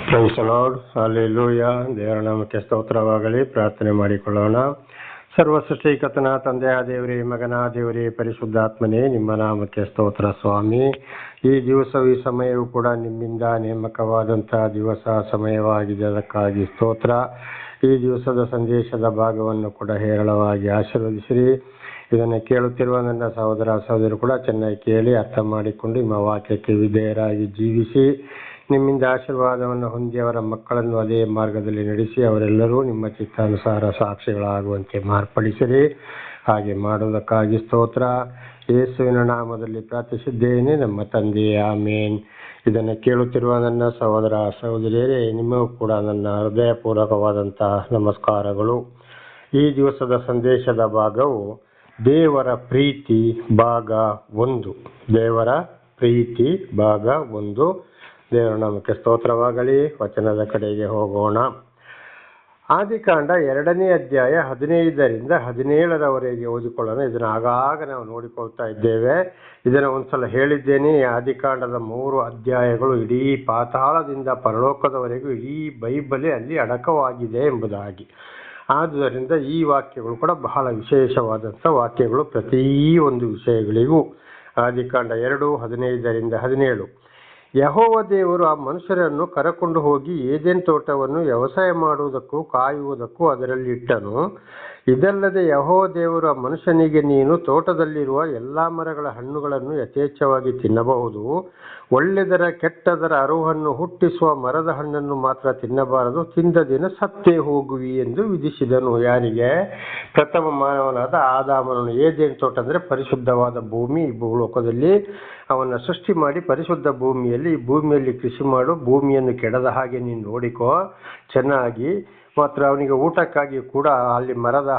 Price the lord, hallelujah. ದೇವರ ನಾಮಕ್ಕೆ ಸ್ತೋತ್ರವಾಗಲಿ. ಪ್ರಾರ್ಥನೆ ಮಾಡಿಕೊಳ್ಳೋಣ. ಸರ್ವ ಸೃಷ್ಟಿಕರ್ತನ ತಂದೆಯ ದೇವರೇ, ಮಗನ ದೇವರೇ, ಪರಿಶುದ್ಧಾತ್ಮನೇ, ನಿಮ್ಮ ನಾಮಕ್ಕೆ ಸ್ತೋತ್ರ ಸ್ವಾಮಿ. ಈ ದಿವಸವು ಈ ಸಮಯವೂ ಕೂಡ ನಿಮ್ಮಿಂದ ನೇಮಕವಾದಂತಹ ದಿವಸ ಸಮಯವಾಗಿದೆ. ಅದಕ್ಕಾಗಿ ಸ್ತೋತ್ರ. ಈ ದಿವಸದ ಸಂದೇಶದ ಭಾಗವನ್ನು ಕೂಡ ಹೇರಳವಾಗಿ ಆಶೀರ್ವದಿಸಿರಿ. ಇದನ್ನು ಕೇಳುತ್ತಿರುವ ನನ್ನ ಸಹೋದರ ಸಹೋದರಿ ಕೂಡ ಚೆನ್ನಾಗಿ ಕೇಳಿ ಅರ್ಥ ಮಾಡಿಕೊಂಡು ನಿಮ್ಮ ವಾಕ್ಯಕ್ಕೆ ವಿಧೇಯರಾಗಿ ಜೀವಿಸಿ ನಿಮ್ಮಿಂದ ಆಶೀರ್ವಾದವನ್ನು ಹೊಂದಿ ಅವರ ಮಕ್ಕಳನ್ನು ಅದೇ ಮಾರ್ಗದಲ್ಲಿ ನಡೆಸಿ ಅವರೆಲ್ಲರೂ ನಿಮ್ಮ ಚಿತ್ತಾನುಸಾರ ಸಾಕ್ಷಿಗಳಾಗುವಂತೆ ಮಾರ್ಪಡಿಸಿರಿ. ಹಾಗೆ ಮಾಡುವುದಕ್ಕಾಗಿ ಸ್ತೋತ್ರ. ಯೇಸುವಿನ ನಾಮದಲ್ಲಿ ಪ್ರಾರ್ಥಿಸಿದ್ದೇನೆ, ನಮ್ಮ ತಂದೆಯೇ, ಆಮೇನ್. ಇದನ್ನು ಕೇಳುತ್ತಿರುವ ನನ್ನ ಸಹೋದರ ಸಹೋದರಿಯರೇ, ನಿಮಗೂ ಕೂಡ ನನ್ನ ಹೃದಯಪೂರ್ವಕವಾದಂತಹ ನಮಸ್ಕಾರಗಳು. ಈ ದಿವಸದ ಸಂದೇಶದ ಭಾಗವು ದೇವರ ಪ್ರೀತಿ ಭಾಗ 1. ದೇವರ ಪ್ರೀತಿ ಭಾಗ 1. ದೇವರ ನಾಮಕ್ಕೆ ಸ್ತೋತ್ರವಾಗಲಿ. ವಚನದ ಕಡೆಗೆ ಹೋಗೋಣ. ಆದಿಕಾಂಡ 2ನೇ ಅಧ್ಯಾಯ 15ರಿಂದ 17ರವರೆಗೆ ಓದಿಕೊಳ್ಳೋಣ. ಇದನ್ನು ಆಗಾಗ ನಾವು ನೋಡಿಕೊಳ್ತಾ ಇದ್ದೇವೆ. ಇದನ್ನು ಒಂದ್ಸಲ ಹೇಳಿದ್ದೇನೆ. ಆದಿಕಾಂಡದ 3 ಅಧ್ಯಾಯಗಳು ಇಡೀ ಪಾತಾಳದಿಂದ ಪರಲೋಕದವರೆಗೂ ಇಡೀ ಬೈಬಲೇ ಅಲ್ಲಿ ಅಡಕವಾಗಿದೆ ಎಂಬುದಾಗಿ. ಆದುದರಿಂದ ಈ ವಾಕ್ಯಗಳು ಕೂಡ ಬಹಳ ವಿಶೇಷವಾದಂಥ ವಾಕ್ಯಗಳು ಪ್ರತಿಯೊಂದು ವಿಷಯಗಳಿಗೂ. ಆದಿಕಾಂಡ 2:15ರಿಂದ 17. ಯೆಹೋವ ದೇವರು ಆ ಮನುಷ್ಯರನ್ನು ಕರಕೊಂಡು ಹೋಗಿ ಏದೆನ್ ತೋಟವನ್ನು ವ್ಯವಸಾಯ ಮಾಡುವುದಕ್ಕೂ ಕಾಯುವುದಕ್ಕೂ ಅದರಲ್ಲಿ ಇಟ್ಟನು. ಇದಲ್ಲದೆ ಯೆಹೋವ ದೇವರು ಆ ಮನುಷ್ಯನಿಗೆ, ನೀನು ತೋಟದಲ್ಲಿರುವ ಎಲ್ಲಾ ಮರಗಳ ಹಣ್ಣುಗಳನ್ನು ಯಥೇಚ್ಛವಾಗಿ ತಿನ್ನಬಹುದು, ಒಳ್ಳೆದರ ಕೆಟ್ಟದರ ಅರುಹನ್ನು ಹುಟ್ಟಿಸುವ ಮರದ ಹಣ್ಣನ್ನು ಮಾತ್ರ ತಿನ್ನಬಾರದು, ತಿಂದ ದಿನ ಸತ್ತೇ ಹೋಗುವಿ ಎಂದು ವಿಧಿಸಿದನು. ಯಾರಿಗೆ? ಪ್ರಥಮ ಮಾನವನಾದ ಆದಾಮನನ್ನು. ಏದೆನ್ ತೋಟ ಅಂದರೆ ಪರಿಶುದ್ಧವಾದ ಭೂಮಿ. ಈ ಭೂಲೋಕದಲ್ಲಿ ಅವನ್ನ ಸೃಷ್ಟಿ ಮಾಡಿ ಪರಿಶುದ್ಧ ಭೂಮಿಯಲ್ಲಿ, ಈ ಭೂಮಿಯಲ್ಲಿ ಕೃಷಿ ಮಾಡು, ಭೂಮಿಯನ್ನು ಕೆಡದ ಹಾಗೆ ನೀನು ನೋಡಿಕೋ ಚೆನ್ನಾಗಿ. ಮಾತ್ರ ಅವನಿಗೆ ಊಟಕ್ಕಾಗಿ ಕೂಡ ಅಲ್ಲಿ ಮರದ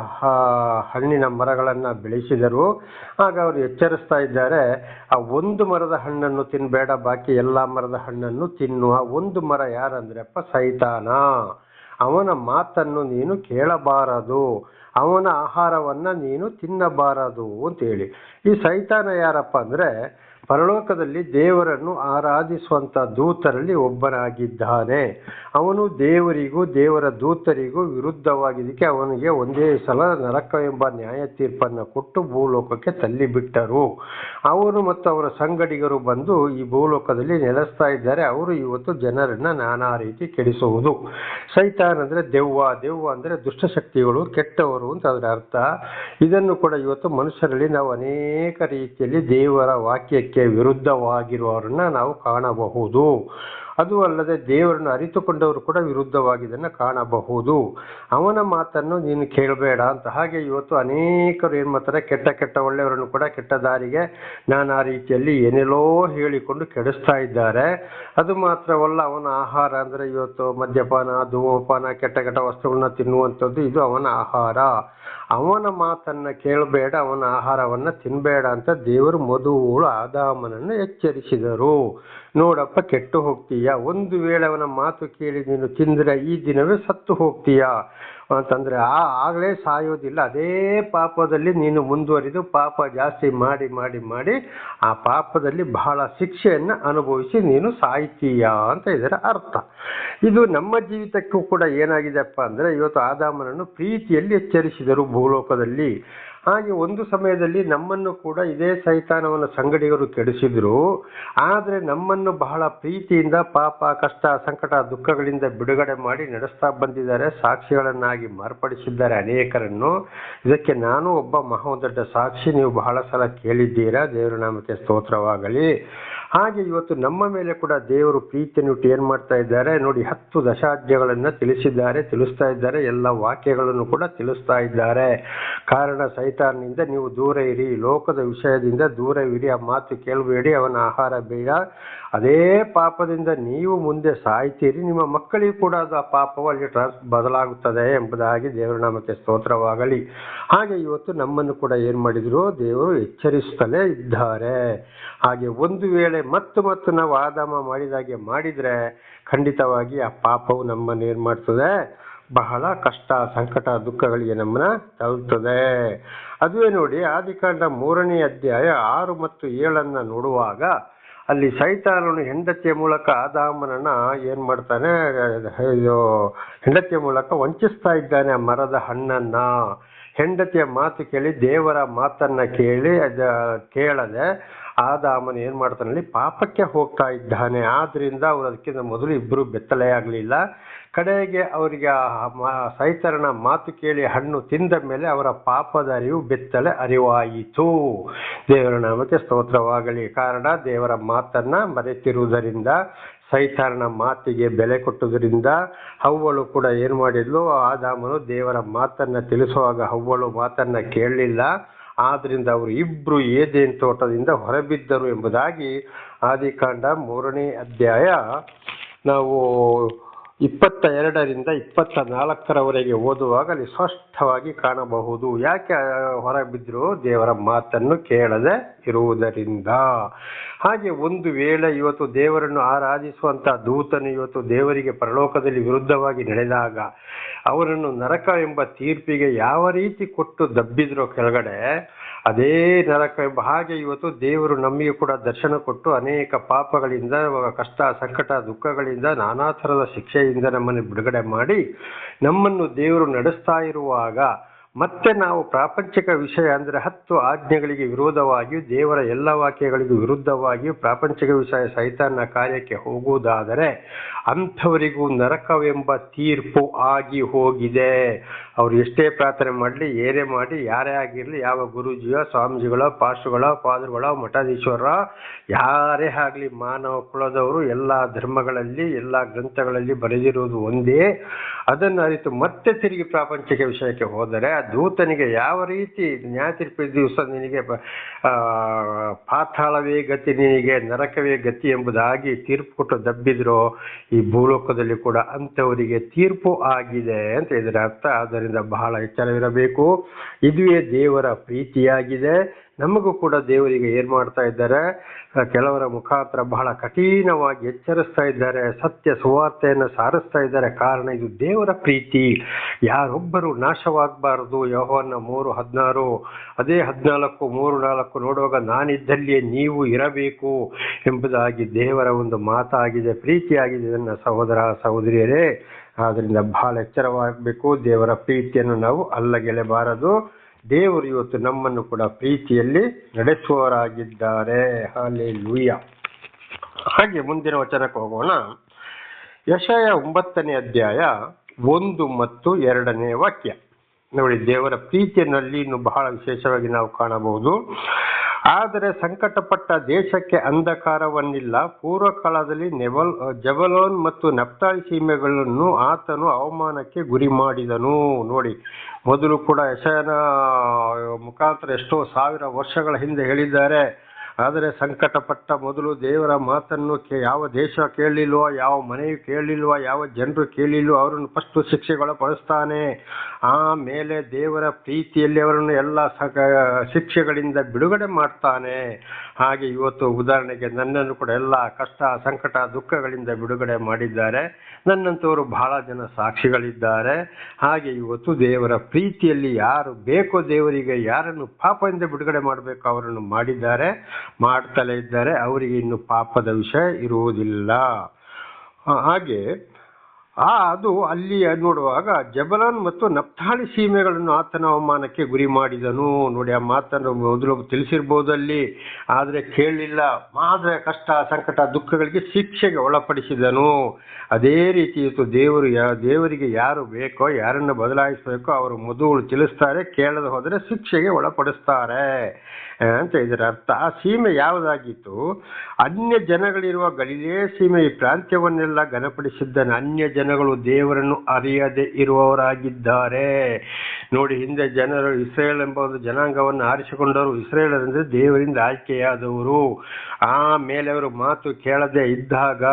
ಹಣ್ಣಿನ ಮರಗಳನ್ನು ಬೆಳೆಸಿದರು. ಆಗ ಅವರು ಎಚ್ಚರಿಸ್ತಾ ಇದ್ದಾರೆ, ಆ ಒಂದು ಮರದ ಹಣ್ಣನ್ನು ತಿನ್ನಬೇಡ, ಬಾಕಿ ಎಲ್ಲ ಮರದ ಹಣ್ಣನ್ನು ತಿನ್ನು. ಆ ಒಂದು ಮರ ಯಾರಂದ್ರಪ್ಪ? ಸೈತಾನ. ಅವನ ಮಾತನ್ನು ನೀನು ಕೇಳಬಾರದು, ಅವನ ಆಹಾರವನ್ನು ನೀನು ತಿನ್ನಬಾರದು ಅಂತೇಳಿ. ಈ ಸೈತಾನ ಯಾರಪ್ಪ ಅಂದರೆ ಪರಲೋಕದಲ್ಲಿ ದೇವರನ್ನು ಆರಾಧಿಸುವಂಥ ದೂತರಲ್ಲಿ ಒಬ್ಬನಾಗಿದ್ದಾನೆ. ಅವನು ದೇವರಿಗೂ ದೇವರ ದೂತರಿಗೂ ವಿರುದ್ಧವಾಗಿದ್ದಕ್ಕೆ ಅವನಿಗೆ ಒಂದೇ ಸಲ ನರಕ ಎಂಬ ನ್ಯಾಯ ತೀರ್ಪನ್ನು ಕೊಟ್ಟು ಭೂಲೋಕಕ್ಕೆ ತಳ್ಳಿಬಿಟ್ಟರು. ಅವರು ಮತ್ತು ಅವರ ಸಂಗಡಿಗರು ಬಂದು ಈ ಭೂಲೋಕದಲ್ಲಿ ನೆಲೆಸ್ತಾ ಇದ್ದಾರೆ. ಅವರು ಇವತ್ತು ಜನರನ್ನು ನಾನಾ ರೀತಿ ಕೆಡಿಸುವುದು. ಸೈತಾನ್ ಅಂದರೆ ದೆವ್ವ. ದೆವ್ವ ಅಂದರೆ ದುಷ್ಟಶಕ್ತಿಗಳು, ಕೆಟ್ಟವರು ಅಂತ ಅದರ ಅರ್ಥ. ಇದನ್ನು ಕೂಡ ಇವತ್ತು ಮನುಷ್ಯರಲ್ಲಿ ನಾವು ಅನೇಕ ರೀತಿಯಲ್ಲಿ ದೇವರ ವಾಕ್ಯಕ್ಕೆ ವಿರುದ್ಧವಾಗಿರುವವರನ್ನ ನಾವು ಕಾಣಬಹುದು. ಅದು ಅಲ್ಲದೆ ದೇವರನ್ನು ಅರಿತುಕೊಂಡವರು ಕೂಡ ವಿರುದ್ಧವಾಗಿ ಇದನ್ನು ಕಾಣಬಹುದು. ಅವನ ಮಾತನ್ನು ನೀನು ಕೇಳಬೇಡ ಅಂತ. ಹಾಗೆ ಇವತ್ತು ಅನೇಕರು ಏನು ಮಾಡ್ತಾರೆ, ಕೆಟ್ಟ ಒಳ್ಳೆಯವರನ್ನು ಕೂಡ ಕೆಟ್ಟ ದಾರಿಗೆ ನಾನಾ ರೀತಿಯಲ್ಲಿ ಏನೆಲ್ಲೋ ಹೇಳಿಕೊಂಡು ಕೆಡಿಸ್ತಾ ಇದ್ದಾರೆ. ಅದು ಮಾತ್ರವಲ್ಲ, ಅವನ ಆಹಾರ ಅಂದರೆ ಇವತ್ತು ಮದ್ಯಪಾನ, ಧೂಮಪಾನ, ಕೆಟ್ಟ ವಸ್ತುಗಳನ್ನ ತಿನ್ನುವಂಥದ್ದು ಇದು ಅವನ ಆಹಾರ. ಅವನ ಮಾತನ್ನು ಕೇಳಬೇಡ, ಅವನ ಆಹಾರವನ್ನು ತಿನ್ನಬೇಡ ಅಂತ ದೇವರು ಮೊದಲು ಆದಾಮನನ್ನು ಎಚ್ಚರಿಸಿದರು. ನೋಡಪ್ಪ, ಕೆಟ್ಟು ಹೋಗ್ತೀಯ. ಒಂದು ವೇಳೆ ಅವನ ಮಾತು ಕೇಳಿ ನೀನು ತಿಂದರೆ ಈ ದಿನವೇ ಸತ್ತು ಹೋಗ್ತೀಯ ಅಂತಂದರೆ ಆಗಲೇ ಸಾಯೋದಿಲ್ಲ. ಅದೇ ಪಾಪದಲ್ಲಿ ನೀನು ಮುಂದುವರಿದು ಪಾಪ ಜಾಸ್ತಿ ಮಾಡಿ ಮಾಡಿ ಮಾಡಿ ಆ ಪಾಪದಲ್ಲಿ ಬಹಳ ಶಿಕ್ಷೆಯನ್ನು ಅನುಭವಿಸಿ ನೀನು ಸಾಯ್ತೀಯ ಅಂತ ಇದರ ಅರ್ಥ. ಇದು ನಮ್ಮ ಜೀವಿತಕ್ಕೂ ಕೂಡ ಏನಾಗಿದೆಪ್ಪ ಅಂದರೆ, ಇವತ್ತು ಆದಾಮನನ್ನು ಪ್ರೀತಿಯಲ್ಲಿ ಎಚ್ಚರಿಸಿದರು ಭೂಲೋಕದಲ್ಲಿ. ಹಾಗೆ ಒಂದು ಸಮಯದಲ್ಲಿ ನಮ್ಮನ್ನು ಕೂಡ ಇದೇ ಸೈತಾನವನ ಸಂಗಡಿಗರು ಕೆಡಿಸಿದ್ರು. ಆದರೆ ನಮ್ಮನ್ನು ಬಹಳ ಪ್ರೀತಿಯಿಂದ ಪಾಪ, ಕಷ್ಟ, ಸಂಕಟ, ದುಃಖಗಳಿಂದ ಬಿಡುಗಡೆ ಮಾಡಿ ನಡೆಸ್ತಾ ಬಂದಿದ್ದಾರೆ. ಸಾಕ್ಷಿಗಳನ್ನಾಗಿ ಮಾರ್ಪಡಿಸಿದ್ದಾರೆ ಅನೇಕರನ್ನು. ಇದಕ್ಕೆ ನಾನು ಒಬ್ಬ ಮಹಾದೊಡ್ಡ ಸಾಕ್ಷಿ. ನೀವು ಬಹಳ ಸಲ ಕೇಳಿದ್ದೀರಾ. ದೇವರ ನಾಮಕ್ಕೆ ಸ್ತೋತ್ರವಾಗಲಿ. ಹಾಗೆ ಇವತ್ತು ನಮ್ಮ ಮೇಲೆ ಕೂಡ ದೇವರು ಪ್ರೀತಿಯನ್ನು ಏನು ಮಾಡ್ತಾ ಇದ್ದಾರೆ ನೋಡಿ. 10 ದಶಾಜ್ಞೆಗಳನ್ನು ತಿಳಿಸ್ತಾ ಇದ್ದಾರೆ. ಎಲ್ಲ ವಾಕ್ಯಗಳನ್ನು ಕೂಡ ತಿಳಿಸ್ತಾ ಇದ್ದಾರೆ. ಕಾರಣ ಸೈತಾನನಿಂದ ನೀವು ದೂರ ಇರಿ, ಲೋಕದ ವಿಷಯದಿಂದ ದೂರವಿರಿ, ಆ ಮಾತು ಕೇಳಬೇಡಿ, ಅವನ ಆಹಾರ ಬೇಡ. ಅದೇ ಪಾಪದಿಂದ ನೀವು ಮುಂದೆ ಸಾಯ್ತೀರಿ, ನಿಮ್ಮ ಮಕ್ಕಳಿಗೂ ಕೂಡ ಅದು ಆ ಪಾಪವು ಅಲ್ಲಿ ಬದಲಾಗುತ್ತದೆ ಎಂಬುದಾಗಿ ದೇವರ ನಾಮಕ್ಕೆ ಸ್ತೋತ್ರವಾಗಲಿ. ಹಾಗೆ ಇವತ್ತು ನಮ್ಮನ್ನು ಕೂಡ ಏನು ಮಾಡಿದ್ರು, ದೇವರು ಎಚ್ಚರಿಸುತ್ತಲೇ ಇದ್ದಾರೆ. ಹಾಗೆ ಒಂದು ವೇಳೆ ಮತ್ತು ನಾವು ಆದಾಮ ಮಾಡಿದಾಗೆ ಮಾಡಿದರೆ ಖಂಡಿತವಾಗಿ ಆ ಪಾಪವು ನಮ್ಮನ್ನು ಏನು ಮಾಡ್ತದೆ, ಬಹಳ ಕಷ್ಟ, ಸಂಕಟ, ದುಃಖಗಳಿಗೆ ನಮ್ಮನ್ನ ತಳ್ಳುತ್ತದೆ. ಅದುವೇ ನೋಡಿ ಆದಿಕಾಂಡ 3ನೇ ಅಧ್ಯಾಯ 6 ಮತ್ತು 7 ನೋಡುವಾಗ, ಅಲ್ಲಿ ಸೈತಾನನು ಹೆಂಡತಿಯ ಮೂಲಕ ಆದಾಮನನ್ನ ಏನ್ ಮಾಡ್ತಾನೆ, ಇದು ಹೆಂಡತಿಯ ಮೂಲಕ ವಂಚಿಸ್ತಾ ಇದ್ದಾನೆ ಆ ಮರದ ಹಣ್ಣನ್ನ. ಹೆಂಡತಿಯ ಮಾತು ಕೇಳಿ, ದೇವರ ಮಾತನ್ನ ಕೇಳದೆ ಆದಾಮನು ಏನ್ ಮಾಡ್ತಾನೆ, ಪಾಪಕ್ಕೆ ಹೋಗ್ತಾ ಇದ್ದಾನೆ. ಆದ್ರಿಂದ ಅವ್ರು ಅದಕ್ಕಿಂತ ಮೊದಲು ಇಬ್ರು ಬೆತ್ತಲೆ ಆಗ್ಲಿಲ್ಲ. ಕಡೆಗೆ ಅವರಿಗೆ ಸೈತಾನನ ಮಾತು ಕೇಳಿ ಹಣ್ಣು ತಿಂದ ಮೇಲೆ ಅವರ ಪಾಪದ ಅರಿವು ಬೆತ್ತಲೆ ಅರಿವಾಯಿತು. ದೇವರ ನಾಮಕ್ಕೆ ಸ್ತೋತ್ರವಾಗಲಿ. ಕಾರಣ ದೇವರ ಮಾತನ್ನ ಮರೆತಿರುವುದರಿಂದ, ಸೈತಾನನ ಮಾತಿಗೆ ಬೆಲೆ ಕೊಟ್ಟುದರಿಂದ ಹವ್ವಳು ಕೂಡ ಏನ್ ಮಾಡಿದ್ಲು, ಆದಾಮನು ದೇವರ ಮಾತನ್ನ ತಿಳಿಸುವಾಗ ಹವ್ವಳು ಮಾತನ್ನ ಕೇಳಲಿಲ್ಲ. ಆದ್ರಿಂದ ಅವರು ಇಬ್ರು ಏದೇನ್ ತೋಟದಿಂದ ಹೊರಬಿದ್ದರು ಎಂಬುದಾಗಿ ಆದಿಕಾಂಡ 3ನೇ ಅಧ್ಯಾಯ ನಾವು 22ರಿಂದ 24ರವರೆಗೆ ಓದುವಾಗ ಅಲ್ಲಿ ಸ್ಪಷ್ಟವಾಗಿ ಕಾಣಬಹುದು. ಯಾಕೆ ಹೊರಬಿದ್ರು? ದೇವರ ಮಾತನ್ನು ಕೇಳದೆ ಇರುವುದರಿಂದ. ಹಾಗೆ ಒಂದು ವೇಳೆ ಇವತ್ತು ದೇವರನ್ನು ಆರಾಧಿಸುವಂತ ದೂತನು ಇವತ್ತು ದೇವರಿಗೆ ಪರಲೋಕದಲ್ಲಿ ವಿರುದ್ಧವಾಗಿ ನಡೆದಾಗ ಅವರನ್ನು ನರಕ ಎಂಬ ತೀರ್ಪಿಗೆ ಯಾವ ರೀತಿ ಕೊಟ್ಟು ದಬ್ಬಿದ್ರೋ ಕೆಳಗಡೆ, ಅದೇ ನರಕ ಎಂಬ ಹಾಗೆ ಇವತ್ತು ದೇವರು ನಮಗೆ ಕೂಡ ದರ್ಶನ ಕೊಟ್ಟು ಅನೇಕ ಪಾಪಗಳಿಂದ, ಕಷ್ಟ ಸಂಕಟ ದುಃಖಗಳಿಂದ, ನಾನಾ ಥರದ ಶಿಕ್ಷೆಯಿಂದ ನಮ್ಮನ್ನು ಬಿಡುಗಡೆ ಮಾಡಿ ನಮ್ಮನ್ನು ದೇವರು ನಡೆಸ್ತಾ ಇರುವಾಗ ಮತ್ತೆ ನಾವು ಪ್ರಾಪಂಚಿಕ ವಿಷಯ ಅಂದರೆ 10 ಆಜ್ಞೆಗಳಿಗೆ ವಿರೋಧವಾಗಿಯೂ ದೇವರ ಎಲ್ಲ ವಾಕ್ಯಗಳಿಗೂ ವಿರುದ್ಧವಾಗಿಯೂ ಪ್ರಾಪಂಚಿಕ ವಿಷಯ ಸೈತಾನನ ಕಾರ್ಯಕ್ಕೆ ಹೋಗುವುದಾದರೆ ಅಂಥವರಿಗೂ ನರಕವೆಂಬ ತೀರ್ಪು ಆಗಿ ಹೋಗಿದೆ. ಅವ್ರು ಎಷ್ಟೇ ಪ್ರಾರ್ಥನೆ ಮಾಡಲಿ, ಏನೇ ಮಾಡಿ, ಯಾರೇ ಆಗಿರಲಿ, ಯಾವ ಗುರೂಜಿಯೋ, ಸ್ವಾಮೀಜಿಗಳೋ, ಪಾಸ್ಟರ್ಗಳೋ, ಫಾದರ್ಗಳೋ, ಮಠಾಧೀಶ್ವರ ಯಾರೇ ಆಗಲಿ, ಮಾನವ ಕುಲದವರು ಎಲ್ಲ ಧರ್ಮಗಳಲ್ಲಿ ಎಲ್ಲ ಗ್ರಂಥಗಳಲ್ಲಿ ಬರೆದಿರುವುದು ಒಂದೇ. ಅದನ್ನು ಅರಿತು ಮತ್ತೆ ತಿರುಗಿ ಪ್ರಾಪಂಚಿಕ ವಿಷಯಕ್ಕೆ ಹೋದರೆ ಆ ದೂತನಿಗೆ ಯಾವ ರೀತಿ ನ್ಯಾಯ ತೀರ್ಪಿನ ದಿವಸ ನಿನಗೆ ಪಾತಾಳವೇ ಗತಿ, ನಿನಗೆ ನರಕವೇ ಗತಿ ಎಂಬುದಾಗಿ ತೀರ್ಪು ಕೊಟ್ಟು ದಬ್ಬಿದ್ರೋ, ಈ ಭೂಲೋಕದಲ್ಲಿ ಕೂಡ ಅಂಥವರಿಗೆ ತೀರ್ಪು ಆಗಿದೆ ಅಂತ ಇದರ ಅರ್ಥ. ಆದ್ದರಿಂದ ಬಹಳ ಎಚ್ಚರವಿರಬೇಕು. ಇದುವೇ ದೇವರ ಪ್ರೀತಿಯಾಗಿದೆ. ನಮಗೂ ಕೂಡ ದೇವರಿಗೆ ಏನ್ ಮಾಡ್ತಾ ಇದ್ದಾರೆ, ಕೆಲವರ ಮುಖಾಂತರ ಬಹಳ ಕಠಿಣವಾಗಿ ಎಚ್ಚರಿಸ್ತಾ ಇದ್ದಾರೆ, ಸತ್ಯ ಸುವಾರ್ತೆಯನ್ನು ಸಾರಿಸ್ತಾ ಇದ್ದಾರೆ. ಕಾರಣ ಇದು ದೇವರ ಪ್ರೀತಿ. ಯಾರೊಬ್ಬರು ನಾಶವಾಗಬಾರದು. ಯೋಹನ್ನ 3:16, ಅದೇ 14, 3:4 ನೋಡುವಾಗ ನಾನಿದ್ದಲ್ಲಿಯೇ ನೀವು ಇರಬೇಕು ಎಂಬುದಾಗಿ ದೇವರ ಒಂದು ಮಾತಾಗಿದೆ, ಪ್ರೀತಿಯಾಗಿದೆ ನನ್ನ ಸಹೋದರ ಸಹೋದರಿಯರೇ. ಆದ್ರಿಂದ ಬಹಳ ಎಚ್ಚರವಾಗಬೇಕು. ದೇವರ ಪ್ರೀತಿಯನ್ನು ನಾವು ಅಲ್ಲಗೆಳೆಬಾರದು. ದೇವರು ಇವತ್ತು ನಮ್ಮನ್ನು ಕೂಡ ಪ್ರೀತಿಯಲ್ಲಿ ನಡೆಸುವವರಾಗಿದ್ದಾರೆ. ಹಲ್ಲೆಲೂಯ. ಹಾಗೆ ಮುಂದಿನ ವಚನಕ್ಕೆ ಹೋಗೋಣ. ಯೆಶಾಯ 9ನೇ ಅಧ್ಯಾಯ 1 ಮತ್ತು 2ನೇ ವಾಕ್ಯ ನೋಡಿ. ದೇವರ ಪ್ರೀತಿಯಲ್ಲಿ ಇನ್ನು ಬಹಳ ವಿಶೇಷವಾಗಿ ನಾವು ಕಾಣಬಹುದು. ಆದರೆ ಸಂಕಟಪಟ್ಟ ದೇಶಕ್ಕೆ ಅಂಧಕಾರವನ್ನಿಲ್ಲ. ಪೂರ್ವಕಾಲದಲ್ಲಿ ಜಬಲೋನ್ ಮತ್ತು ನಫ್ತಾಲಿ ಸೀಮೆಗಳನ್ನು ಆತನು ಅವಮಾನಕ್ಕೆ ಗುರಿ ಮಾಡಿದನು. ನೋಡಿ, ಮೊದಲು ಕೂಡ ಯೆಶಾಯನ ಮುಖಾಂತರ ಎಷ್ಟೋ 1000 ವರ್ಷಗಳ ಹಿಂದೆ ಹೇಳಿದ್ದಾರೆ. ಆದರೆ ಸಂಕಟಪಟ್ಟ ಮೊದಲು ದೇವರ ಮಾತನ್ನು ಯಾವ ದೇಶ ಕೇಳಲಿಲ್ವೋ, ಯಾವ ಮನೆಯು ಕೇಳಲಿಲ್ವೋ, ಯಾವ ಜನರು ಕೇಳಲಿಲ್ವೋ ಅವರನ್ನು ಫಸ್ಟ್ ಶಿಕ್ಷೆಗೊಳಪಡಿಸ್ತಾನೆ. ಆಮೇಲೆ ದೇವರ ಪ್ರೀತಿಯಲ್ಲಿ ಅವರನ್ನು ಎಲ್ಲ ಶಿಕ್ಷೆಗಳಿಂದ ಬಿಡುಗಡೆ ಮಾಡ್ತಾನೆ. ಹಾಗೆ ಇವತ್ತು ಉದಾಹರಣೆಗೆ ನನ್ನನ್ನು ಕೂಡ ಎಲ್ಲ ಕಷ್ಟ ಸಂಕಟ ದುಃಖಗಳಿಂದ ಬಿಡುಗಡೆ ಮಾಡಿದ್ದಾರೆ. ನನ್ನಂತವರು ಬಹಳ ಜನ ಸಾಕ್ಷಿಗಳಿದ್ದಾರೆ. ಹಾಗೆ ಇವತ್ತು ದೇವರ ಪ್ರೀತಿಯಲ್ಲಿ ಯಾರು ಬೇಕೋ, ದೇವರಿಗೆ ಯಾರನ್ನು ಪಾಪದಿಂದ ಬಿಡುಗಡೆ ಮಾಡಬೇಕು ಅವರನ್ನು ಮಾಡಿದ್ದಾರೆ, ಮಾಡ್ತಲೇ ಇದ್ದಾರೆ. ಅವರಿಗೆ ಇನ್ನು ಪಾಪದ ವಿಷಯ ಇರುವುದಿಲ್ಲ. ಹಾಗೆ ಅದು ಅಲ್ಲಿ ನೋಡುವಾಗ ಜಬಲೋನ್ ಮತ್ತು ನಫ್ತಾಲಿ ಸೀಮೆಗಳನ್ನು ಆತನ ಅವಮಾನಕ್ಕೆ ಗುರಿ ಮಾಡಿದನು. ನೋಡಿ, ಆ ಮಾತನ್ನು ಮೊದಲು ತಿಳಿಸಿರ್ಬೋದು ಅಲ್ಲಿ, ಆದರೆ ಕೇಳಲಿಲ್ಲ. ಆದರೆ ಕಷ್ಟ ಸಂಕಟ ದುಃಖಗಳಿಗೆ ಶಿಕ್ಷೆಗೆ ಒಳಪಡಿಸಿದನು. ಅದೇ ರೀತಿ ಇವತ್ತು ದೇವರಿಗೆ ಯಾರು ಬೇಕೋ, ಯಾರನ್ನು ಬದಲಾಯಿಸಬೇಕೋ ಅವರು ಮೊದಲು ತಿಳಿಸ್ತಾರೆ, ಕೇಳದೆ ಹೋದರೆ ಶಿಕ್ಷೆಗೆ ಒಳಪಡಿಸ್ತಾರೆ ಅಂತ ಇದರ ಅರ್ಥ. ಆ ಸೀಮೆ ಯಾವುದಾಗಿತ್ತು? ಅನ್ಯ ಜನಗಳಿರುವ ಗಲಿಲೇ ಸೀಮೆ ಈ ಪ್ರಾಂತ್ಯವನ್ನೆಲ್ಲ ಘನಪಡಿಸಿದ್ದಾನೆ. ಅನ್ಯ ಜನಗಳು ದೇವರನ್ನು ಅರಿಯದೆ ಇರುವವರಾಗಿದ್ದಾರೆ. ನೋಡಿ, ಹಿಂದೆ ಜನರು ಇಸ್ರೇಲ್ ಎಂಬ ಒಂದು ಜನಾಂಗವನ್ನು ಆರಿಸಿಕೊಂಡವರು. ಇಸ್ರೇಲ್ ಅಂದರೆ ದೇವರಿಂದ ಆಯ್ಕೆಯಾದವರು. ಆಮೇಲೆ ಅವರು ಮಾತು ಕೇಳದೆ ಇದ್ದಾಗ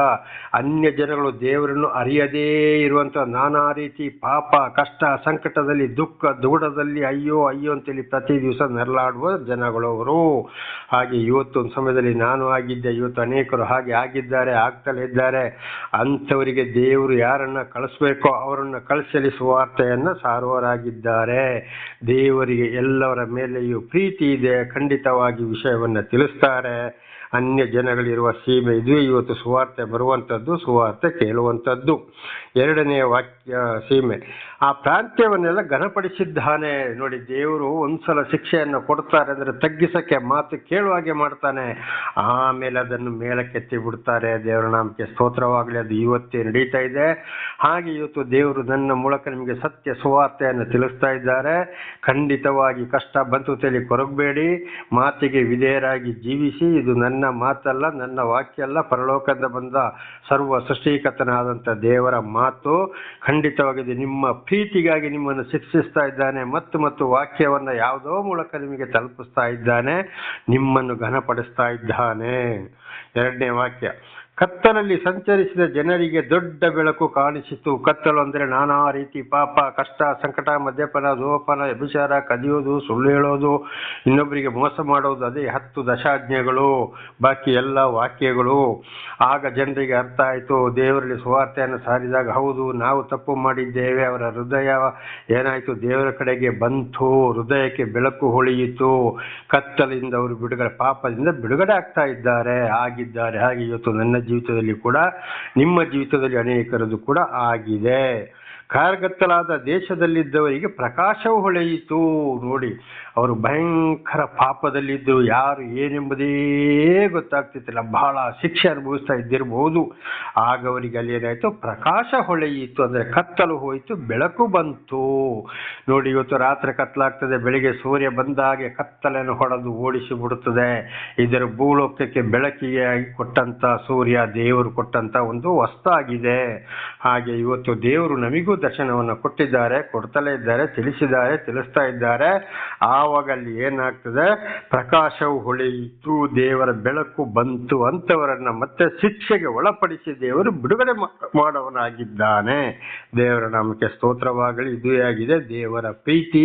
ಅನ್ಯ ಜನಗಳು ದೇವರನ್ನು ಅರಿಯದೇ ಇರುವಂತ ನಾನಾ ರೀತಿ ಪಾಪ ಕಷ್ಟ ಸಂಕಟದಲ್ಲಿ ದುಃಖ ದುಗುಡದಲ್ಲಿ ಅಯ್ಯೋ ಅಯ್ಯೋ ಅಂತೇಳಿ ಪ್ರತಿ ದಿವಸ ನೆರಳಾಡುವ ಜನಗಳು ಅವರು. ಹಾಗೆ ಇವತ್ತೊಂದು ಸಮಯದಲ್ಲಿ ನಾನು ಆಗಿದ್ದೆ, ಇವತ್ತು ಅನೇಕರು ಹಾಗೆ ಆಗಿದ್ದಾರೆ, ಆಗ್ತಲೇ ಇದ್ದಾರೆ. ಅಂಥವರಿಗೆ ದೇವರು ಯಾರನ್ನ ಕಳಿಸ್ಬೇಕೋ ಅವರನ್ನು ಕಳಿಸಲಿ ಸುವಾರ್ತೆಯನ್ನ ಸಾರುವವರಾಗಿದ್ದಾರೆ. ದೇವರಿಗೆ ಎಲ್ಲವರ ಮೇಲೆಯೂ ಪ್ರೀತಿ ಇದೆ, ಖಂಡಿತವಾಗಿ ವಿಷಯವನ್ನ ತಿಳಿಸ್ತಾರೆ. ಅನ್ಯ ಜನಗಳಿರುವ ಸೀಮೆ. ಇದು ಇವತ್ತು ಸುವಾರ್ತೆ ಬರುವಂಥದ್ದು, ಸುವಾರ್ತೆ ಕೇಳುವಂಥದ್ದು. ಎರಡನೇ ವಾಕ್ಯ ಸೀಮೆ, ಆ ಪ್ರಾಂತ್ಯವನ್ನೆಲ್ಲ ಘನಪಡಿಸಿದ್ದಾನೆ. ನೋಡಿ, ದೇವರು ಒಂದ್ಸಲ ಶಿಕ್ಷೆಯನ್ನು ಕೊಡ್ತಾರೆ ಅಂದರೆ ತಗ್ಗಿಸಕ್ಕೆ, ಮಾತು ಕೇಳುವಾಗೆ ಮಾಡ್ತಾನೆ, ಆಮೇಲೆ ಅದನ್ನು ಮೇಲಕ್ಕೆತ್ತಿ ಬಿಡ್ತಾರೆ. ದೇವರ ನಾಮಕ್ಕೆ ಸ್ತೋತ್ರವಾಗಲಿ. ಅದು ಇವತ್ತೇ ನಡೀತಾ ಇದೆ. ಹಾಗೆ ಇವತ್ತು ದೇವರು ನನ್ನ ಮೂಲಕ ನಿಮಗೆ ಸತ್ಯ ಸುವಾರ್ತೆಯನ್ನು ತಿಳಿಸ್ತಾ ಇದ್ದಾರೆ. ಖಂಡಿತವಾಗಿ ಕಷ್ಟ ಬಂತು ತಲೆ ಕೊರಗಬೇಡಿ, ಮಾತಿಗೆ ವಿಧೇಯರಾಗಿ ಜೀವಿಸಿ. ಇದು ನನ್ನ ಮಾತಲ್ಲ, ನನ್ನ ವಾಕ್ಯ ಅಲ್ಲ, ಪರಲೋಕದಿಂದ ಬಂದ ಸರ್ವ ಸೃಷ್ಟಿಕರ್ತನಾದಂಥ ದೇವರ ಮಾತು. ಖಂಡಿತವಾಗಿದೆ. ನಿಮ್ಮ ಪ್ರೀತಿಗಾಗಿ ನಿಮ್ಮನ್ನು ಶಿಕ್ಷಿಸ್ತಾ ಇದ್ದಾನೆ, ಮತ್ತು ವಾಕ್ಯವನ್ನು ಯಾವುದೋ ಮೂಲಕ ನಿಮಗೆ ತಲುಪಿಸ್ತಾ ಇದ್ದಾನೆ, ನಿಮ್ಮನ್ನು ಘನಪಡಿಸ್ತಾ ಇದ್ದಾನೆ. ಎರಡನೇ ವಾಕ್ಯ, ಕತ್ತಲಲ್ಲಿ ಸಂಚರಿಸಿದ ಜನರಿಗೆ ದೊಡ್ಡ ಬೆಳಕು ಕಾಣಿಸಿತು. ಕತ್ತಲು ಅಂದರೆ ನಾನಾ ರೀತಿ ಪಾಪ, ಕಷ್ಟ, ಸಂಕಟ, ಮದ್ಯಪಾನ, ಧೂಮಪಾನ, ವ್ಯಭಿಚಾರ, ಕದಿಯೋದು, ಸುಳ್ಳು ಹೇಳೋದು, ಇನ್ನೊಬ್ಬರಿಗೆ ಮೋಸ ಮಾಡೋದು, ಅದೇ 10 ದಶಾಜ್ಞೆಗಳು, ಬಾಕಿ ಎಲ್ಲ ವಾಕ್ಯಗಳು. ಆಗ ಜನರಿಗೆ ಅರ್ಥ ಆಯಿತು. ದೇವರಲ್ಲಿ ಸುವಾರ್ತೆಯನ್ನು ಸಾರಿದಾಗ, ಹೌದು ನಾವು ತಪ್ಪು ಮಾಡಿದ್ದೇವೆ. ಅವರ ಹೃದಯ ಏನಾಯಿತು, ದೇವರ ಕಡೆಗೆ ಬಂತು, ಹೃದಯಕ್ಕೆ ಬೆಳಕು ಹೊಳೆಯಿತು. ಕತ್ತಲಿಂದ ಅವರು ಬಿಡುಗಡೆ, ಪಾಪದಿಂದ ಬಿಡುಗಡೆ ಆಗ್ತಾ ಇದ್ದಾರೆ, ಆಗಿದ್ದಾರೆ. ಹಾಗೆ ಇವತ್ತು ನನ್ನ ಜೀವಿತದಲ್ಲಿ ಕೂಡ, ನಿಮ್ಮ ಜೀವಿತದಲ್ಲಿ ಅನೇಕರದು ಕೂಡ ಆಗಿದೆ. ಕಾರ್ಗತ್ತಲಾದ ದೇಶದಲ್ಲಿದ್ದವರಿಗೆ ಪ್ರಕಾಶವು ಹೊಳೆಯಿತು. ನೋಡಿ, ಅವರು ಭಯಂಕರ ಪಾಪದಲ್ಲಿದ್ದರು, ಯಾರು ಏನೆಂಬುದೇ ಗೊತ್ತಾಗ್ತಿತ್ತಿಲ್ಲ, ಬಹಳ ಶಿಕ್ಷೆ ಅನುಭವಿಸ್ತಾ ಇದ್ದಿರಬಹುದು. ಆಗ ಅವರಿಗೆ ಅಲ್ಲಿ ಏನಾಯಿತು, ಪ್ರಕಾಶ ಹೊಳೆಯಿತು. ಅಂದರೆ ಕತ್ತಲು ಹೋಯಿತು, ಬೆಳಕು ಬಂತು. ನೋಡಿ, ಇವತ್ತು ರಾತ್ರಿ ಕತ್ತಲಾಗ್ತದೆ, ಬೆಳಿಗ್ಗೆ ಸೂರ್ಯ ಬಂದಾಗೆ ಕತ್ತಲನ್ನು ಹೊಡೆದು ಓಡಿಸಿ ಬಿಡುತ್ತದೆ. ಇದರ ಭೂಲೋಕಕ್ಕೆ ಬೆಳಕಿಗೆ ಕೊಟ್ಟಂತ ಸೂರ್ಯ ದೇವರು ಕೊಟ್ಟಂತ ಒಂದು ವಸ್ತಾಗಿದೆ. ಹಾಗೆ ಇವತ್ತು ದೇವರು ನಮಿಗೂ ದರ್ಶನವನ್ನು ಕೊಟ್ಟಿದ್ದಾರೆ, ಕೊಡ್ತಲೇ ಇದ್ದಾರೆ, ತಿಳಿಸ್ತಾ ಇದ್ದಾರೆ. ಆವಾಗ ಅಲ್ಲಿ ಏನಾಗ್ತದೆ, ಪ್ರಕಾಶವು ಹೊಳೆಯಿತು, ದೇವರ ಬೆಳಕು ಬಂತು. ಅಂತವರನ್ನ ಮತ್ತೆ ಶಿಕ್ಷೆಗೆ ಒಳಪಡಿಸಿ ದೇವರು ಬಿಡುಗಡೆ ಮಾಡುವವನಾಗಿದ್ದಾನೆ. ದೇವರ ನಾಮಕ್ಕೆ ಸ್ತೋತ್ರವಾಗಲಿ. ಇದೇ ಆಗಿದೆ ದೇವರ ಪ್ರೀತಿ.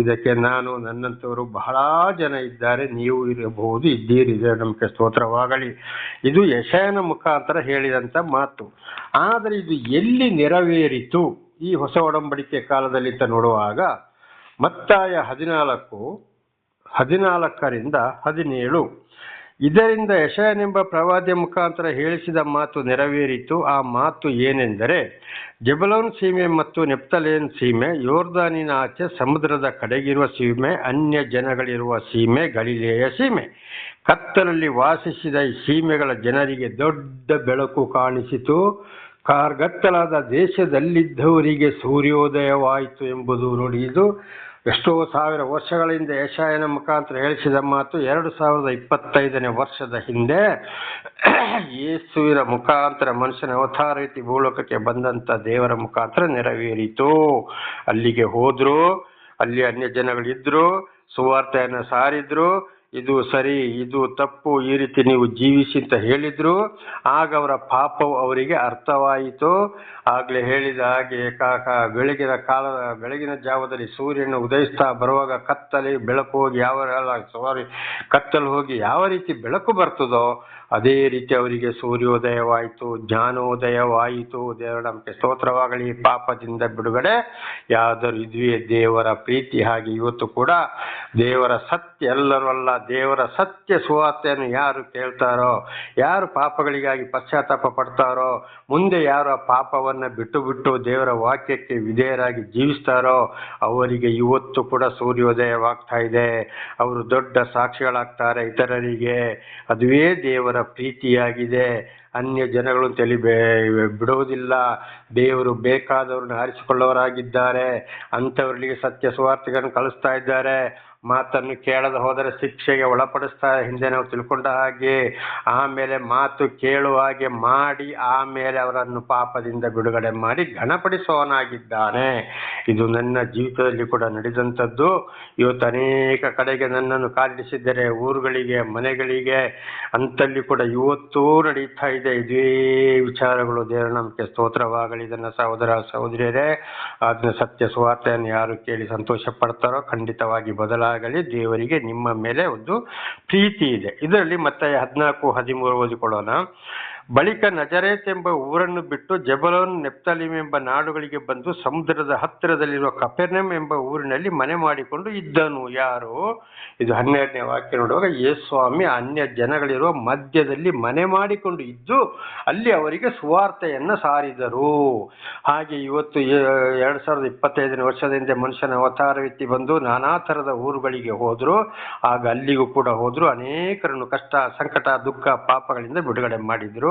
ಇದಕ್ಕೆ ನಾನು, ನನ್ನಂತವರು ಬಹಳ ಜನ ಇದ್ದಾರೆ, ನೀವು ಇರಬಹುದು, ಇದ್ದೀರಿ. ದೇವರ ನಾಮಕ್ಕೆ ಸ್ತೋತ್ರವಾಗಲಿ. ಇದು ಯೆಶಾಯನ ಮುಖಾಂತರ ಹೇಳಿದಂತ ಮಾತು. ಆದರೆ ಇದು ಎಲ್ಲಿ ನೆರವೇರಿತು ಈ ಹೊಸ ಒಡಂಬಡಿಕೆ ಕಾಲದಲ್ಲಿ ಅಂತ ನೋಡುವಾಗ, ಮತ್ತಾಯ 14:14-17, ಇದರಿಂದ ಯೆಶಾಯನೆಂಬ ಪ್ರವಾದಿಯ ಮುಖಾಂತರ ಹೇಳಿಸಿದ ಮಾತು ನೆರವೇರಿತು. ಆ ಮಾತು ಏನೆಂದರೆ, ಜೆಬುಲೂನ್ ಸೀಮೆ ಮತ್ತು ನೆಫ್ತಲೇಮ್ ಸೀಮೆ, ಯೋರ್ದಾನಿನ ಆಚೆ ಸಮುದ್ರದ ಕಡೆಗಿರುವ ಸೀಮೆ, ಅನ್ಯ ಜನಗಳಿರುವ ಸೀಮೆ, ಗಲಿಲೆಯ ಸೀಮೆ, ಕತ್ತಲಲ್ಲಿ ವಾಸಿಸಿದ ಈ ಸೀಮೆಗಳ ಜನರಿಗೆ ದೊಡ್ಡ ಬೆಳಕು ಕಾಣಿಸಿತು. ಕಾರ್ಗತ್ತಲಾದ ದೇಶದಲ್ಲಿದ್ದವರಿಗೆ ಸೂರ್ಯೋದಯವಾಯಿತು ಎಂಬುದು. ನೋಡಿ, ಇದು ಎಷ್ಟೋ ಸಾವಿರ ವರ್ಷಗಳಿಂದ ಯೆಶಾಯನ ಮುಖಾಂತರ ಹೇಳಿಸಿದ ಮಾತು 2025ನೇ ವರ್ಷದ ಹಿಂದೆ ಯೇಸುವಿನ ಮುಖಾಂತರ ಮನುಷ್ಯನ ಅವತಾರ ರೀತಿ ಭೂಲೋಕಕ್ಕೆ ಬಂದಂತ ದೇವರ ಮುಖಾಂತರ ನೆರವೇರಿತು. ಅಲ್ಲಿಗೆ ಹೋದ್ರು, ಅಲ್ಲಿ ಅನ್ಯ ಜನಗಳಿದ್ರು, ಸುವಾರ್ತೆಯನ್ನು ಸಾರಿದ್ರು. ಇದು ಸರಿ, ಇದು ತಪ್ಪು, ಈ ರೀತಿ ನೀವು ಜೀವಿಸಿ ಅಂತ ಹೇಳಿದ್ರು. ಆಗ ಅವರ ಪಾಪವು ಅವರಿಗೆ ಅರ್ಥವಾಯಿತು. ಆಗ್ಲೇ ಹೇಳಿದ ಹಾಗೆ ಬೆಳಗಿನ ಜಾವದಲ್ಲಿ ಸೂರ್ಯನ ಉದಯಿಸ್ತಾ ಬರುವಾಗ ಕತ್ತಲು ಹೋಗಿ ಯಾವ ರೀತಿ ಬೆಳಕು ಬರ್ತದೋ ಅದೇ ರೀತಿ ಅವರಿಗೆ ಸೂರ್ಯೋದಯವಾಯಿತು, ಜ್ಞಾನೋದಯವಾಯಿತು. ದೇವರ ನಮಗೆ ಸ್ತೋತ್ರವಾಗಲಿ. ಪಾಪದಿಂದ ಬಿಡುಗಡೆ ಯಾವ್ದಾದ್ರು ಇದ್ವಿಯೇ ದೇವರ ಪ್ರೀತಿ. ಹಾಗೆ ಇವತ್ತು ಕೂಡ ದೇವರ ಸತ್ಯ, ಎಲ್ಲರೂ ಅಲ್ಲ, ದೇವರ ಸತ್ಯ ಸುವಾರ್ತೆಯನ್ನು ಯಾರು ಕೇಳ್ತಾರೋ, ಯಾರು ಪಾಪಗಳಿಗಾಗಿ ಪಶ್ಚಾತ್ತಾಪ ಪಡ್ತಾರೋ, ಮುಂದೆ ಯಾರು ಆ ಪಾಪವನ್ನು ಬಿಟ್ಟು ದೇವರ ವಾಕ್ಯಕ್ಕೆ ವಿಧೇಯರಾಗಿ ಜೀವಿಸ್ತಾರೋ ಅವರಿಗೆ ಇವತ್ತು ಕೂಡ ಸೂರ್ಯೋದಯವಾಗ್ತಾ ಇದೆ. ಅವರು ದೊಡ್ಡ ಸಾಕ್ಷಿಗಳಾಗ್ತಾರೆ ಇತರರಿಗೆ. ಅದುವೇ ದೇವರ ಪ್ರೀತಿಯಾಗಿದೆ. ಅನ್ಯ ಜನಗಳು ಬಿಡುವುದಿಲ್ಲ. ದೇವರು ಬೇಕಾದವ್ರನ್ನ ಆರಿಸಿಕೊಳ್ಳುವವರಾಗಿದ್ದಾರೆ. ಅಂಥವರಿಗೆ ಸತ್ಯ ಸುವಾರ್ತೆಗಳನ್ನು ಕಳಿಸ್ತಾ ಇದ್ದಾರೆ. ಮಾತನ್ನು ಕೇಳದೆ ಹೋದರೆ ಶಿಕ್ಷೆಗೆ ಒಳಪಡಿಸ್ತಾ, ಹಿಂದೆ ನಾವು ತಿಳ್ಕೊಂಡ ಹಾಗೆ. ಆಮೇಲೆ ಮಾತು ಕೇಳುವ ಹಾಗೆ ಮಾಡಿ ಆಮೇಲೆ ಅವರನ್ನು ಪಾಪದಿಂದ ಬಿಡುಗಡೆ ಮಾಡಿ ಘನಪಡಿಸುವವನಾಗಿದ್ದಾನೆ. ಇದು ನನ್ನ ಜೀವಿತದಲ್ಲಿ ಕೂಡ ನಡೆದಂಥದ್ದು. ಇವತ್ತು ಅನೇಕ ಕಡೆಗೆ ನನ್ನನ್ನು ಕಾಲಿಡಿಸಿದ್ದಾರೆ, ಊರುಗಳಿಗೆ, ಮನೆಗಳಿಗೆ, ಅಂತಲ್ಲಿ ಕೂಡ ಇವತ್ತೂ ನಡೀತಾ ಇದೆ ಇದೇ ವಿಚಾರಗಳು. ದೇವರ ನಮಗೆ ಸ್ತೋತ್ರವಾಗಲಿ. ಇದನ್ನು ಸಹೋದರ ಸಹೋದರಿಯರೇ, ಅದನ್ನ ಸತ್ಯ ಸುವಾರ್ತೆಯನ್ನು ಯಾರು ಕೇಳಿ ಸಂತೋಷ ಪಡ್ತಾರೋ ಖಂಡಿತವಾಗಿ ಬದಲಾಗಲಿ. ದೇವರಿಗೆ ನಿಮ್ಮ ಮೇಲೆ ಒಂದು ಪ್ರೀತಿ ಇದೆ. ಇದರಲ್ಲಿ ಮತ್ತೆ 14:13 ಓದಿಕೊಳ್ಳೋಣ. ಬಳಿಕ ನಜರೇತ್ ಎಂಬ ಊರನ್ನು ಬಿಟ್ಟು ಜೆಬಲೋನ್, ನೆಫ್ತಾಲಿಮ್ ಎಂಬ ನಾಡುಗಳಿಗೆ ಬಂದು ಸಮುದ್ರದ ಹತ್ತಿರದಲ್ಲಿರುವ ಕಪೆರ್ನಮ್ ಎಂಬ ಊರಿನಲ್ಲಿ ಮನೆ ಮಾಡಿಕೊಂಡು ಇದ್ದನು. ಯಾರು? ಇದು 12ನೇ ವಾಕ್ಯ ನೋಡುವಾಗ, ಯೇಸ್ವಾಮಿ ಅನ್ಯ ಜನಗಳಿರುವ ಮಧ್ಯದಲ್ಲಿ ಮನೆ ಮಾಡಿಕೊಂಡು ಇದ್ದು ಅಲ್ಲಿ ಅವರಿಗೆ ಸುವಾರ್ತೆಯನ್ನು ಸಾರಿದರು. ಹಾಗೆ ಇವತ್ತು 2025 ವರ್ಷದ ಹಿಂದೆ ಮನುಷ್ಯನ ಅವತಾರವೆತ್ತಿ ಬಂದು ನಾನಾ ಥರದ ಊರುಗಳಿಗೆ ಹೋದ್ರು. ಆಗ ಅಲ್ಲಿಗೂ ಕೂಡ ಹೋದ್ರು, ಅನೇಕರನ್ನು ಕಷ್ಟ, ಸಂಕಟ, ದುಃಖ, ಪಾಪಗಳಿಂದ ಬಿಡುಗಡೆ ಮಾಡಿದ್ರು.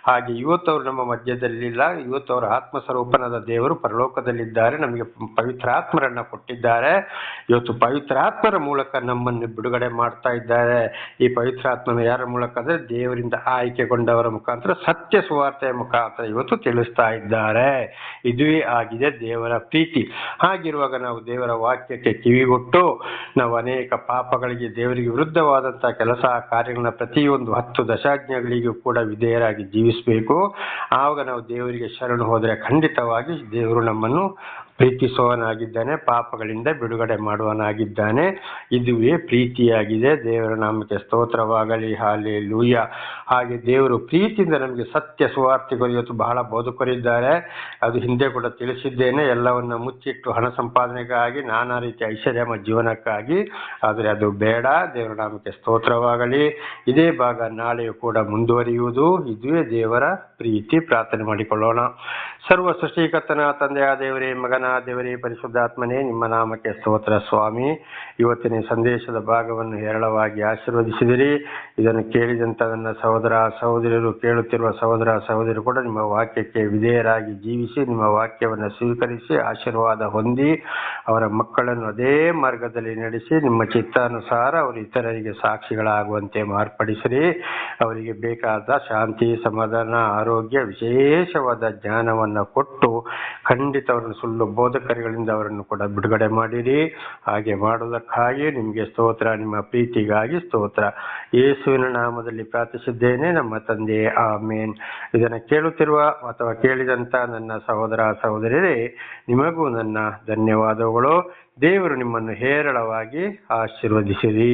ಹಾಗೆ ಇವತ್ತು ಅವರು ನಮ್ಮ ಮಧ್ಯದಲ್ಲಿಲ್ಲ. ಇವತ್ತು ಅವರ ಆತ್ಮಸ್ವರೂಪನಾದ ದೇವರು ಪರಲೋಕದಲ್ಲಿದ್ದಾರೆ, ನಮಗೆ ಪವಿತ್ರಾತ್ಮರನ್ನ ಕೊಟ್ಟಿದ್ದಾರೆ. ಇವತ್ತು ಪವಿತ್ರಾತ್ಮರ ಮೂಲಕ ನಮ್ಮನ್ನು ಬಿಡುಗಡೆ ಮಾಡ್ತಾ ಇದ್ದಾರೆ. ಈ ಪವಿತ್ರಾತ್ಮನ ಯಾರ ಮೂಲಕ ಅಂದ್ರೆ ದೇವರಿಂದ ಆಯ್ಕೆಗೊಂಡವರ ಮುಖಾಂತರ, ಸತ್ಯ ಸುವಾರ್ತೆಯ ಮುಖಾಂತರ ಇವತ್ತು ತಿಳಿಸ್ತಾ ಇದ್ದಾರೆ. ಇದುವೇ ಆಗಿದೆ ದೇವರ ಪ್ರೀತಿ. ಹಾಗಿರುವಾಗ ನಾವು ದೇವರ ವಾಕ್ಯಕ್ಕೆ ಕಿವಿಗೊಟ್ಟು ನಾವು ಅನೇಕ ಪಾಪಗಳಿಗೆ, ದೇವರಿಗೆ ವಿರುದ್ಧವಾದಂತಹ ಕೆಲಸ ಕಾರ್ಯಗಳನ್ನ ಪ್ರತಿಯೊಂದು 10 ದಶಾಜ್ಞೆಗಳಿಗೂ ಕೂಡ ವಿಧೇಯರಾಗಿ ಜೀವಿಸಬೇಕು. ಆವಾಗ ನಾವು ದೇವರಿಗೆ ಶರಣು ಹೋದರೆ ಖಂಡಿತವಾಗಿ ದೇವರು ನಮ್ಮನ್ನು ಪ್ರೀತಿಸುವವನಾಗಿದ್ದಾನೆ, ಪಾಪಗಳಿಂದ ಬಿಡುಗಡೆ ಮಾಡುವನಾಗಿದ್ದಾನೆ. ಇದುವೇ ಪ್ರೀತಿಯಾಗಿದೆ. ದೇವರ ನಾಮಕ್ಕೆ ಸ್ತೋತ್ರವಾಗಲಿ. ಹಲ್ಲೆಲೂಯ. ಹಾಗೆ ದೇವರು ಪ್ರೀತಿಯಿಂದ ನಮಗೆ ಸತ್ಯ ಸುವಾರ್ತೆಗಳು ಇವತ್ತು ಬಹಳ ಬೋಧಕರಿದ್ದಾರೆ. ಅದು ಹಿಂದೆ ಕೂಡ ತಿಳಿಸಿದ್ದೇನೆ. ಎಲ್ಲವನ್ನ ಮುಚ್ಚಿಟ್ಟು ಹಣ ಸಂಪಾದನೆಗಾಗಿ, ನಾನಾ ರೀತಿಯ ಐಶ್ವರ್ಯಮ ಜೀವನಕ್ಕಾಗಿ. ಆದರೆ ಅದು ಬೇಡ. ದೇವರ ನಾಮಕ್ಕೆ ಸ್ತೋತ್ರವಾಗಲಿ. ಇದೇ ಭಾಗ ನಾಳೆಯೂ ಕೂಡ ಮುಂದುವರಿಯುವುದು. ಇದುವೇ ದೇವರ ಪ್ರೀತಿ. ಪ್ರಾರ್ಥನೆ ಮಾಡಿಕೊಳ್ಳೋಣ. ಸರ್ವ ಸೃಷ್ಟಿಕರ್ತನ ತಂದೆಯ ದೇವರೇ, ಮಗನ ದೇವರೇ, ಪರಿಶುದ್ಧಾತ್ಮನೇ, ನಿಮ್ಮ ನಾಮಕ್ಕೆ ಸ್ತೋತ್ರ ಸ್ವಾಮಿ. ಇವತ್ತಿನ ಸಂದೇಶದ ಭಾಗವನ್ನು ಹೇರಳವಾಗಿ ಆಶೀರ್ವದಿಸಿದಿರಿ. ಇದನ್ನು ಕೇಳಿದಂತ ನನ್ನ ಸಹೋದರ ಸಹೋದರಿಯರು, ಕೇಳುತ್ತಿರುವ ಸಹೋದರ ಸಹೋದರಿಯರು ಕೂಡ ನಿಮ್ಮ ವಾಕ್ಯಕ್ಕೆ ವಿಧೇಯರಾಗಿ ಜೀವಿಸಿ, ನಿಮ್ಮ ವಾಕ್ಯವನ್ನು ಸ್ವೀಕರಿಸಿ ಆಶೀರ್ವಾದ ಹೊಂದಿ ಅವರ ಮಕ್ಕಳನ್ನು ಅದೇ ಮಾರ್ಗದಲ್ಲಿ ನಡೆಸಿ ನಿಮ್ಮ ಚಿತ್ತಾನುಸಾರ ಅವರು ಇತರರಿಗೆ ಸಾಕ್ಷಿಗಳಾಗುವಂತೆ ಮಾರ್ಪಡಿಸಿರಿ. ಅವರಿಗೆ ಬೇಕಾದ ಶಾಂತಿ, ಸಮಾಧಾನ, ಆರೋಗ್ಯ, ವಿಶೇಷವಾದ ಜ್ಞಾನವನ್ನು ಕೊಟ್ಟು ಖಂಡಿತ ಅವರನ್ನು ಸುಳ್ಳು ಬೋಧಕರುಗಳಿಂದ ಅವರನ್ನು ಕೂಡ ಬಿಡುಗಡೆ ಮಾಡಿರಿ. ಹಾಗೆ ಮಾಡುವುದಕ್ಕಾಗಿ ನಿಮಗೆ ಸ್ತೋತ್ರ, ನಿಮ್ಮ ಪ್ರೀತಿಗಾಗಿ ಸ್ತೋತ್ರ. ಯೇಸುವಿನ ನಾಮದಲ್ಲಿ ಪ್ರಾರ್ಥಿಸಿದ್ದೇನೆ ನಮ್ಮ ತಂದೆ, ಆಮೇನ್. ಇದನ್ನು ಕೇಳುತ್ತಿರುವ ಅಥವಾ ಕೇಳಿದಂತ ನನ್ನ ಸಹೋದರ ಸಹೋದರಿಯರೇ, ನಿಮಗೂ ನನ್ನ ಧನ್ಯವಾದಗಳು. ದೇವರು ನಿಮ್ಮನ್ನು ಹೇರಳವಾಗಿ ಆಶೀರ್ವದಿಸಿರಿ.